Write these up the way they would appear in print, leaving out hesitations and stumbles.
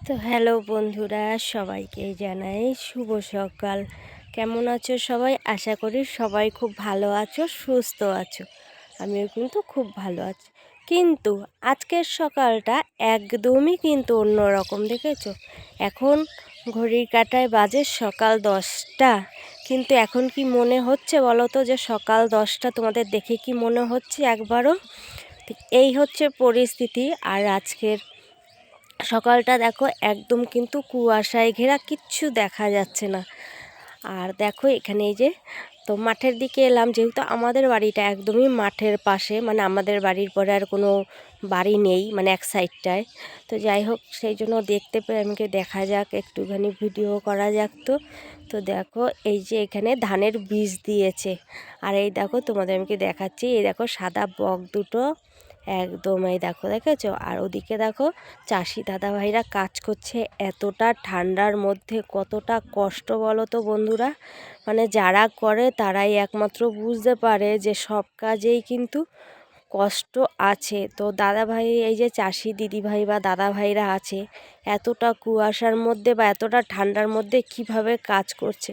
তো হ্যালো বন্ধুরা, সবাইকে জানাই শুভ সকাল। কেমন আছো সবাই? আশা করি সবাই খুব ভালো আছো, সুস্থ আছো। আমিও কিন্তু খুব ভালো আছি। কিন্তু আজকের সকালটা একদমই কিন্তু অন্যরকম, দেখেছো? এখন ঘড়ির কাঁটায় বাজে সকাল 10টা। কিন্তু এখন কি মনে হচ্ছে বলো তো যে সকাল 10টা তোমাদের দেখে কি মনে হচ্ছে একবারও? এই হচ্ছে পরিস্থিতি। আর আজকের সকালটা দেখো একদম কিন্তু কুয়াশায় ঘেরা, কিচ্ছু দেখা যাচ্ছে না। আর দেখো এখানে এই যে তো মাঠের দিকে এলাম, যেহেতু আমাদের বাড়িটা একদমই মাঠের পাশে, মানে আমাদের বাড়ির পরে আর কোনো বাড়ি নেই, মানে এক সাইডটায়। তো যাই হোক, সেই জন্য দেখতে পেয়ে আমাকে দেখা যাক, একটুখানি ভিডিও করা যাক। তো দেখো এই যে এখানে ধানের বীজ দিয়েছে। আর এই দেখো তোমাদের আমাকে দেখাচ্ছি, এই দেখো সাদা বক দুটো, একদম এই দেখো, দেখেছো? আর ওদিকে দেখো চাষি দাদা ভাইরা কাজ করছে এতটা ঠান্ডার মধ্যে। কতটা কষ্ট বলো তো বন্ধুরা, মানে যারা করে তারাই একমাত্র বুঝতে পারে যে সব কাজেই কিন্তু কষ্ট আছে। তো দাদা ভাই, এই যে চাষি দিদি ভাই বা দাদা ভাইরা আছে, এতটা কুয়াশার মধ্যে বা এতটা ঠান্ডার মধ্যে কিভাবে কাজ করছে।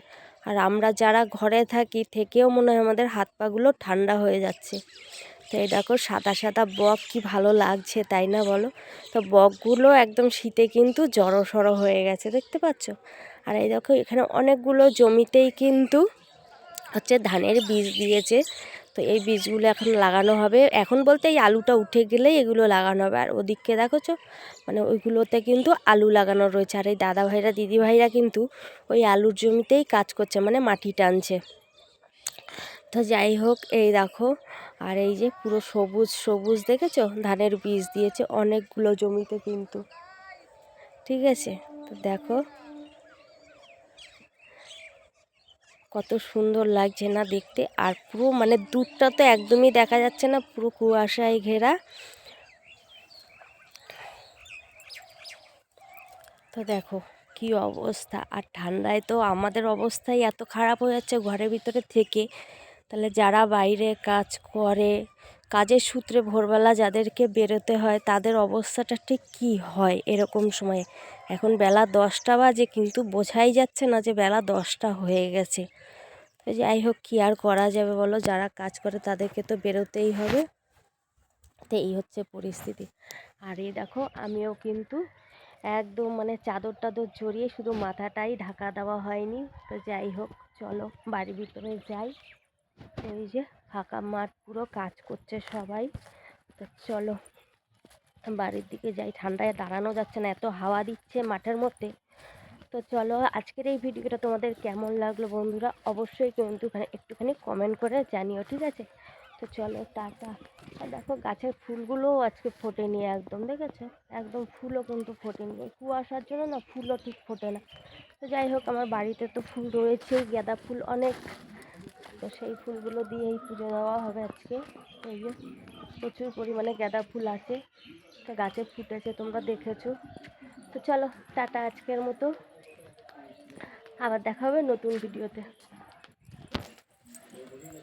আর আমরা যারা ঘরে থাকি থেকেও মনে হয় আমাদের হাত পাগুলো ঠান্ডা হয়ে যাচ্ছে। তো এই দেখো সাদা সাদা বক, কি ভালো লাগছে তাই না বলো? তো বকগুলো একদম শীতে কিন্তু জড়ো হয়ে গেছে, দেখতে পাচ্ছ? আর এই দেখো এখানে অনেকগুলো জমিতেই কিন্তু হচ্ছে ধানের বীজ দিয়েছে। তো এই বীজগুলো এখন লাগানো হবে, এখন বলতে এই আলুটা উঠে গেলেই এগুলো লাগানো হবে। আর ওদিককে দেখোছো, মানে ওইগুলোতে কিন্তু আলু লাগানো রয়েছে। আর এই দাদা ভাইরা দিদি ভাইরা কিন্তু ওই আলুর জমিতেই কাজ করছে, মানে মাটি টানছে। তো যাই হোক, এই দেখো, আর এই যে পুরো সবুজ সবুজ, দেখেছো? ধানের বীজ দিয়েছে অনেকগুলো জমিতে কিন্তু, ঠিক আছে? তো দেখো কত সুন্দর লাগছে না দেখতে। আর পুরো মানে দূরটা তো একদমই দেখা যাচ্ছে না, পুরো কুয়াশায় ঘেরা। তো দেখো কি অবস্থা। আর ঠান্ডায় তো আমাদের অবস্থাই এত খারাপ হয়ে যাচ্ছে ঘরের ভিতরে থেকে। তাহলে যারা বাইরে কাজ করে, কাজের সূত্রে ভোরবেলা যাদেরকে বেরোতে হয়, তাদের অবস্থাটা ঠিক কী হয় এরকম সময়ে। এখন বেলা 10টা বাজে, কিন্তু বোঝাই যাচ্ছে না যে বেলা 10টা হয়ে গেছে। তো যাই হোক, কী আর করা যাবে বলো, যারা কাজ করে তাদেরকে তো বেরোতেই হবে। তো এই হচ্ছে পরিস্থিতি। আর এই দেখো আমিও কিন্তু একদম মানে চাদর টাদর জড়িয়ে, শুধু মাথাটাই ঢাকা দেওয়া হয়নি। তো যাই হোক, চলো বাড়ির ভিতরে যাই। এই যে ফাঁকা মাঠ, পুরো কাজ করছে সবাই। তো চলো বাড়ির দিকে যাই, ঠান্ডায় দাঁড়ানো যাচ্ছে না, এত হাওয়া দিচ্ছে মাঠের মধ্যে। তো চলো, আজকের এই ভিডিওটা তোমাদের কেমন লাগলো বন্ধুরা, অবশ্যই কিন্তু একটুখানি কমেন্ট করে জানিও, ঠিক আছে? তো চলো টাটা। আর দেখো গাছের ফুলগুলোও আজকে ফোটেনি একদম, দেখেছো? একদম ফুলও কিন্তু ফোটেনি, এই কুয়াশার জন্য না ফুলও ঠিক ফোটে না। তো যাই হোক, আমার বাড়িতে তো ফুল রয়েছেই, গাঁদা ফুল অনেক। তো সেই ফুলগুলো দিয়েই পুজো দেওয়া হবে আজকে। এই যে প্রচুর পরিমাণে গাঁদা ফুল আছে, তো গাছে ফুটেছে, তোমরা দেখেছো। তো চলো টাটা আজকের মতো, আবার দেখা হবে নতুন ভিডিওতে।